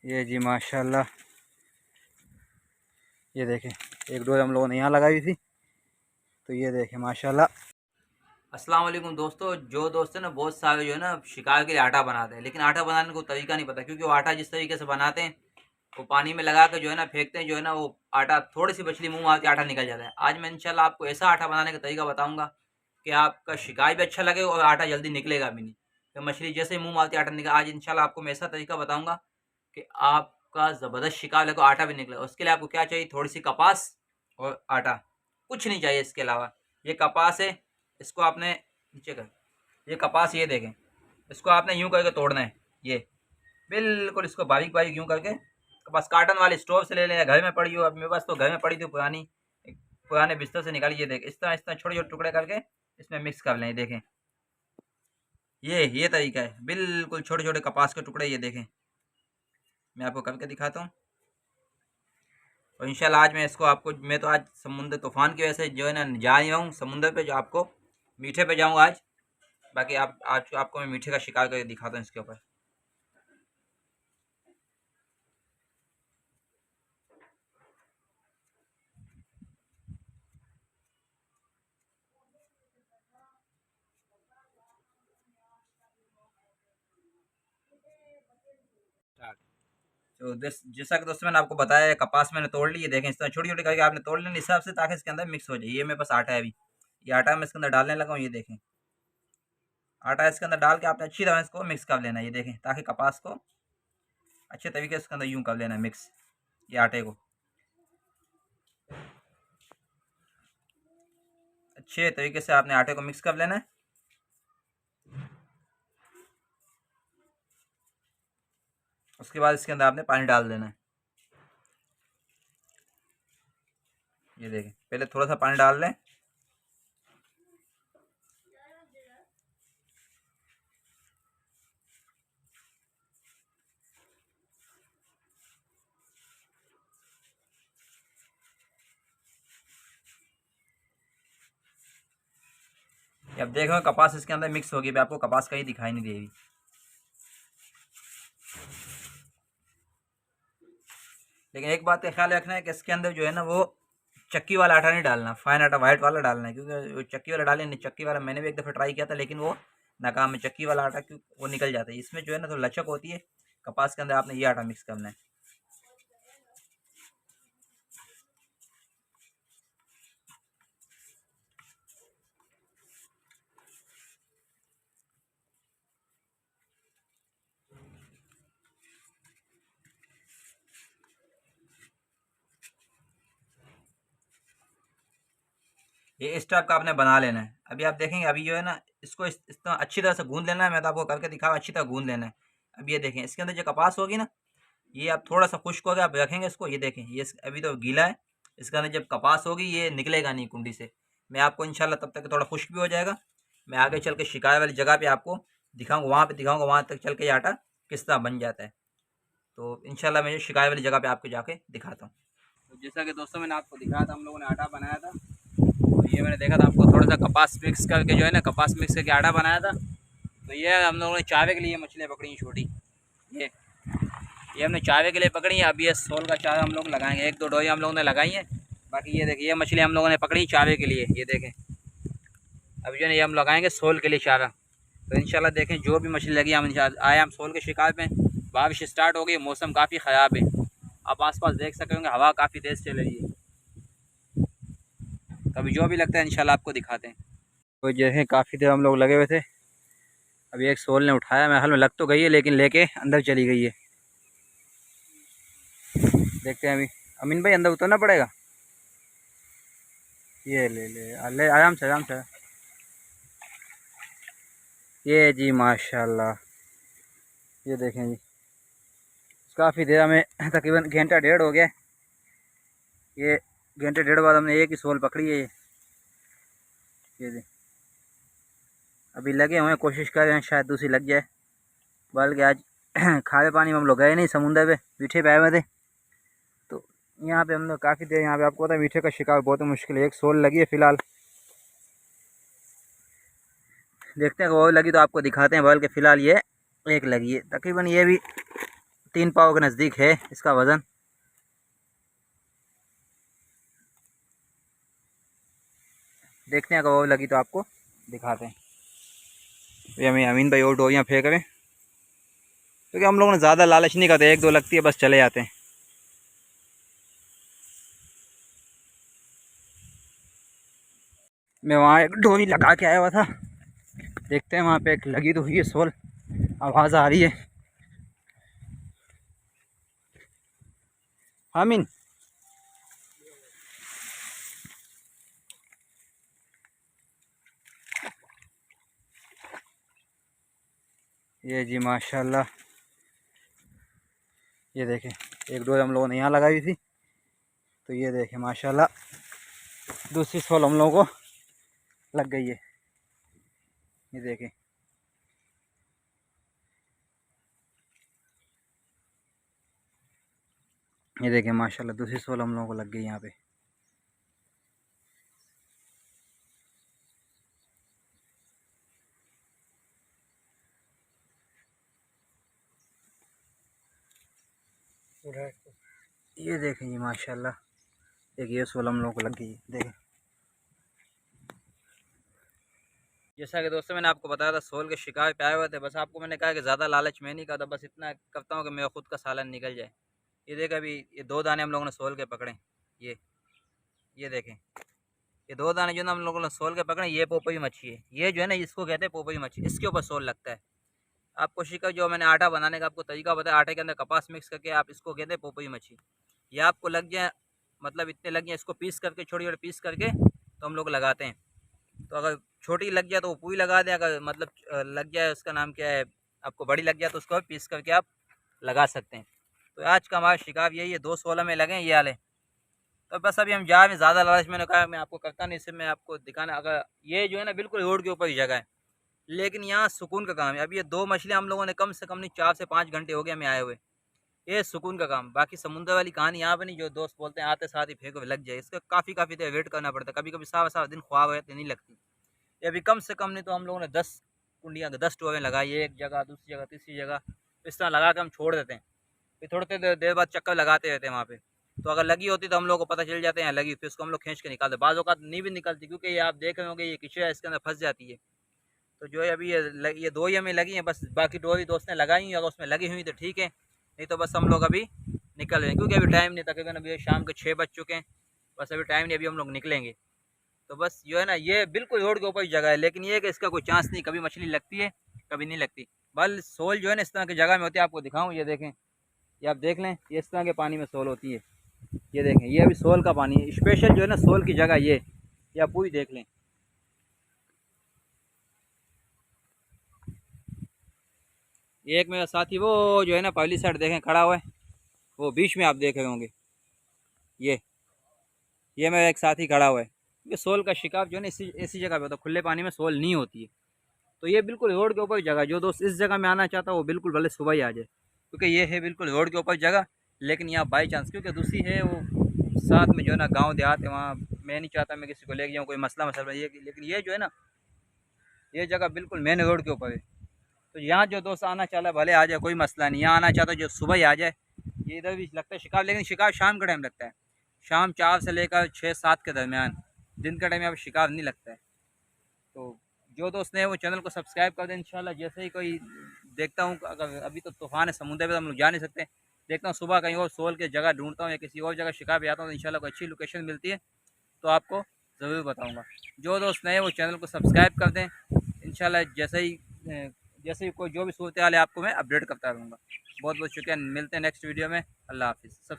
ये जी माशाल्लाह, ये देखें एक डोज हम लोगों ने यहाँ लगाई थी, तो ये देखें माशाल्लाह। अस्सलाम वालेकुम दोस्तों। जो दोस्त है ना बहुत सारे जो है ना शिकार के लिए आटा बनाते हैं, लेकिन आटा बनाने को तरीका नहीं पता, क्योंकि वो आटा जिस तरीके से बनाते हैं वो पानी में लगा के जो है ना फेंकते हैं, जो है ना वो आटा थोड़ी सी मछली मुंह मारती आटा निकल जाता है। आज मैं इंशाल्लाह आपको ऐसा आटा बनाने का तरीका बताऊंगा कि आपका शिकार भी अच्छा लगे और आटा जल्दी निकलेगा भी नहीं। तो मछली जैसे ही मुंह मारती आटा निकल, आज इंशाल्लाह आपको मैं ऐसा तरीका बताऊंगा कि आपका ज़बरदस्त शिकार लगे और आटा भी निकले। उसके लिए आपको क्या चाहिए, थोड़ी सी कपास और आटा, कुछ नहीं चाहिए इसके अलावा। ये कपास है, इसको आपने नीचे कर, ये कपास ये देखें, इसको आपने यूं करके तोड़ना है। ये बिल्कुल इसको बारीक बारीक यूं करके कपास काटन वाले स्टोव से ले लें या घर में पड़ी हो। अब मेरे पास तो घर में पड़ी थी पुरानी, पुराने बिस्तर से निकाली। ये देखें इस तरह छोटे छोटे टुकड़े करके इसमें मिक्स कर लें। देखें ये तरीका है, बिल्कुल छोटे छोटे कपास के टुकड़े। ये देखें मैं आपको करके दिखाता हूँ। और इंशाल्लाह आज मैं इसको आपको, मैं तो आज समुद्र तूफान की वजह से जो है ना जा रहा हूँ समुद्र पे, जो आपको मीठे पे जाऊँगा आज। बाकी आज आपको मैं मीठे का शिकार करके दिखाता हूँ इसके ऊपर। तो जैसा कि दोस्तों मैंने आपको बताया, कपास मैंने तोड़ ली। ये देखें इस तरह छोटी छोटी करके आपने तोड़ लेनी हिसाब से, ताकि इसके अंदर मिक्स हो जाए। ये मेरे पास आटा है अभी, ये आटा मैं इसके अंदर डालने लगा हूँ। ये देखें आटा इसके अंदर डाल के आपने अच्छी तरह इसको मिक्स कर लेना है। ये देखें, ताकि कपास को अच्छे तरीके से इसके अंदर यूं कर लेना है मिक्स, ये आटे को अच्छे तरीके से आपने आटे को मिक्स कर लेना है। उसके बाद इसके अंदर आपने पानी डाल देना है। ये देखें पहले थोड़ा सा पानी डाल लें। अब देखो कपास इसके अंदर मिक्स होगी, आपको कपास कहीं दिखाई नहीं देगी। लेकिन एक बात का ख्याल रखना है कि इसके अंदर जो है ना वो चक्की वाला आटा नहीं डालना, फाइन आटा वाइट वाला डालना है, क्योंकि चक्की वाला डाले नहीं। चक्की वाला मैंने भी एक दफ़ा ट्राई किया था, लेकिन वो नाकाम है। चक्की वाला आटा क्यों वो निकल जाता है। इसमें जो है ना तो लचक होती है कपास के अंदर, आपने ये आटा मिक्स करना है। ये इस टाइप का आपने बना लेना है। अभी आप देखेंगे, अभी जो है ना इसको इस तरह अच्छी तरह से गूंद लेना है। मैं तो आपको करके दिखाऊँ, अच्छी तरह गूंद लेना है। अब ये देखें इसके अंदर जो कपास होगी ना, ये आप थोड़ा सा खुश्क हो गया, आप रखेंगे इसको। ये देखें ये अभी तो गीला है, इसके अंदर जब कपास होगी ये निकलेगा नहीं कुंडी से। मैं आपको इंशाल्लाह तब तक थोड़ा खुश्क भी हो जाएगा, मैं आगे चल के शिकायत वाली जगह पे आपको दिखाऊंगा, वहाँ पे दिखाऊंगा वहाँ तक चल के ये आटा किस तरह बन जाता है। तो इंशाल्लाह मैं शिकायत वाली जगह पे आपको जाके दिखाता हूँ। तो जैसा कि दोस्तों मैंने आपको दिखाया था, हम लोगों ने आटा बनाया था। तो ये मैंने देखा था आपको थोड़ा सा कपास मिक्स करके जो है ना, कपास मिक्स करके आटा बनाया था। तो ये हम लोगों ने चावे के लिए मछलियाँ पकड़ी हैं छोटी। ये ये हमने चावे के लिए पकड़ी है। अब ये सोल का चारा हम लोग लगाएंगे, एक दो डोरी हम लोगों ने लगाई है। बाकी ये देखिए ये मछली हम लोगों ने पकड़ी चावे के लिए। ये देखें अभी जो है ये हम लगाएंगे सोल के लिए चारा। तो इंशाल्लाह देखें जो भी मछली लगी, हम आए हम सोल के शिकार में। बारिश स्टार्ट हो गई, मौसम काफ़ी ख़राब है, आप आसपास देख सके होंगे, हवा काफ़ी तेज़ चल रही है। तो अभी जो भी लगता है इंशाल्लाह आपको दिखाते हैं। तो जैसे काफ़ी देर हम लोग लगे हुए थे, अभी एक सोल ने उठाया। मैं हाल में लग तो गई है, लेकिन लेके अंदर चली गई है। देखते हैं अभी। अमीन भाई अंदर उतरना पड़ेगा। ये ले ले ले, आराम से आराम से। ये जी माशाल्लाह, ये देखें जी काफ़ी देर हमें तकरीबन घंटा डेढ़ हो गया। ये घंटे डेढ़ बाद हमने एक ही सोल पकड़ी है। ये अभी लगे हुए हैं, कोशिश कर रहे हैं शायद दूसरी लग जाए। बल्कि आज खारे पानी में हम लोग गए नहीं, समुंदर पे मीठे पे आए हुए थे। तो यहाँ पे हम लोग काफ़ी देर, यहाँ पे आपको पता है मीठे का शिकार बहुत मुश्किल है। एक सोल लगी है फ़िलहाल, देखते हैं वो लगी तो आपको दिखाते हैं। बल्कि फ़िलहाल ये एक लगी है, तकरीबन ये भी 3 पाव के नज़दीक है इसका वज़न। देखते हैं अगर वो लगी तो आपको दिखाते हैं। ये हमें अमीन भाई और डोरियाँ फेंक रहे हैं, क्योंकि हम लोगों ने ज़्यादा लालच नहीं करते, 1-2 लगती है बस चले जाते हैं। मैं वहाँ एक डोरी लगा के आया हुआ था, देखते हैं वहाँ पे एक लगी तो हुई है सोल, आवाज़ आ रही है। अमीन ये जी माशाल्लाह, ये देखें एक डोरी हम लोगों ने यहाँ लगाई थी, तो ये देखें माशाल्लाह दूसरी सोल हम लोगों को लग गई है। ये देखें, ये देखें माशाल्लाह दूसरी सोल हम लोगों को लग गई यहाँ पे। ये देखें ये माशाल्लाह एक ये सोल हम लोगों को लग गई है। देखें जैसा कि दोस्तों मैंने आपको बताया था सोल के शिकार पे आए हुए थे, बस आपको मैंने कहा कि ज़्यादा लालच मैं नहीं करता, बस इतना करता हूँ कि मेरा खुद का सालन निकल जाए। ये देखें अभी ये 2 दाने हम लोगों ने सोल के पकड़े, ये देखें ये 2 दाने जो ना हम लोगों ने सोल के पकड़े, ये पोपई मच्छी है। ये जो है ना इसको कहते हैं पोपई मच्छी, इसके ऊपर सोल लगता है। आपको शिकार जो मैंने आटा बनाने का आपको तरीका बताया, आटे के अंदर कपास मिक्स करके आप इसको कहते हैं पोपई मच्छी। ये आपको लग जाए, मतलब इतने लग जाए, इसको पीस करके छोटे छोटे पीस करके तो हम लोग लगाते हैं। तो अगर छोटी लग जाए तो वो पूरी लगा दें, अगर मतलब लग जाए उसका नाम क्या है, आपको बड़ी लग जाए तो उसको पीस करके आप लगा सकते हैं। तो आज का हमारा शिकार यही है, 2 16 में लगे ये वाले। तो बस अभी हम जा रहे हैं, ज़्यादा लालच मैंने कहा मैं आपको करता नहीं, इससे मैं आपको दिखाना। अगर ये जो है ना बिल्कुल रोड के ऊपर ही जगह है, लेकिन यहाँ सुकून का काम है। अब ये 2 मछलियाँ हम लोगों ने कम से कम नहीं 4 से 5 घंटे हो गए हमें आए हुए, ये सुकून का काम। बाकी समुद्र वाली कहानी यहाँ पे नहीं, जो दोस्त बोलते हैं आते साथ ही फेंको लग जाए, इसका काफ़ी देर वेट करना पड़ता है। कभी कभी सारा दिन ख्वाब रहते नहीं लगती। ये अभी कम से कम नहीं तो हम लोगों ने 10 कुंडियाँ 10 टोरें लगाई, एक जगह दूसरी जगह तीसरी जगह, इस तरह लगा के हम छोड़ देते हैं। फिर थोड़ी देर बाद चक्कर लगाते रहते हैं वहाँ पे। तो अगर लगी होती तो हम लोग को पता चल जाते हैं लगी, फिर उसको हम लोग खींच के निकालते। बाज़ औक़ात नहीं भी निकलती, क्योंकि ये आप देख रहे होंगे ये किचड़ा इसके अंदर फंस जाती है। तो जो है अभी ये 2 ही हमें लगी हैं बस, बाकी डोरी दोस्त ने लगाई हुई, अगर उसमें लगी हुई तो ठीक है, नहीं तो बस हम लोग अभी निकल रहे हैं, क्योंकि अभी टाइम नहीं, तकरीबन अभी शाम के 6 बज चुके हैं। बस अभी टाइम नहीं, अभी हम लोग निकलेंगे। तो बस जो है ना ये बिल्कुल रोड के ऊपर ही जगह है, लेकिन ये है कि इसका कोई चांस नहीं, कभी मछली लगती है कभी नहीं लगती। बल सोल जो है ना इस तरह की जगह में होती है, आपको दिखाऊं, ये देखें, ये आप देख लें, ये इस तरह के पानी में सोल होती है। ये देखें ये अभी सोल का पानी है, स्पेशल जो है ना सोल की जगह ये आप पूरी देख लें। ये एक मेरा साथी वो जो है ना पहली साइड देखें खड़ा हुआ है, वो बीच में आप देख रहे होंगे, ये मेरा एक साथी खड़ा हुआ है। ये सोल का शिकार जो है ना ऐसी जगह पे होता है, खुले पानी में सोल नहीं होती है। तो ये बिल्कुल रोड के ऊपर जगह, जो दोस्त इस जगह में आना चाहता है वो बिल्कुल भले सुबह ही आ जाए, क्योंकि ये है बिल्कुल रोड के ऊपर जगह। लेकिन यहाँ बाई चांस, क्योंकि दूसरी है वो साथ में जो है ना गांव देहात है, वहाँ मैं नहीं चाहता मैं किसी को लेके जाऊँ, कोई मसला ये, लेकिन ये जो है ना ये जगह बिल्कुल मेन रोड के ऊपर है। तो यहाँ जो दोस्त आना चाहता है भले आ जाए, कोई मसला नहीं। यहाँ आना चाहता है जो सुबह ही आ जाए। ये इधर भी लगता है शिकार, लेकिन शिकार शाम का टाइम लगता है, शाम 4 से लेकर 6-7 के दरमियान, दिन का टाइम यहाँ पर शिकार नहीं लगता है। तो जो दोस्त ने वो चैनल को सब्सक्राइब कर दें, इंशाल्लाह जैसे ही कोई देखता हूँ, अगर अभी तो तूफ़ान है समुद्र पे तो हम लोग जा नहीं सकते, देखता हूँ सुबह कहीं और सोल की जगह ढूंढता हूँ या किसी और जगह शिकार पे आता हूँ, तो इंशाल्लाह कोई अच्छी लोकेशन मिलती है तो आपको ज़रूर बताऊँगा। जो दोस्त नए वो चैनल को सब्सक्राइब कर दें, इंशाल्लाह जैसे ही कोई जो भी सूरत हाल है आपको मैं अपडेट करता रहूँगा। बहुत बहुत शुक्रिया, मिलते हैं नेक्स्ट वीडियो में। अल्लाह हाफिज़।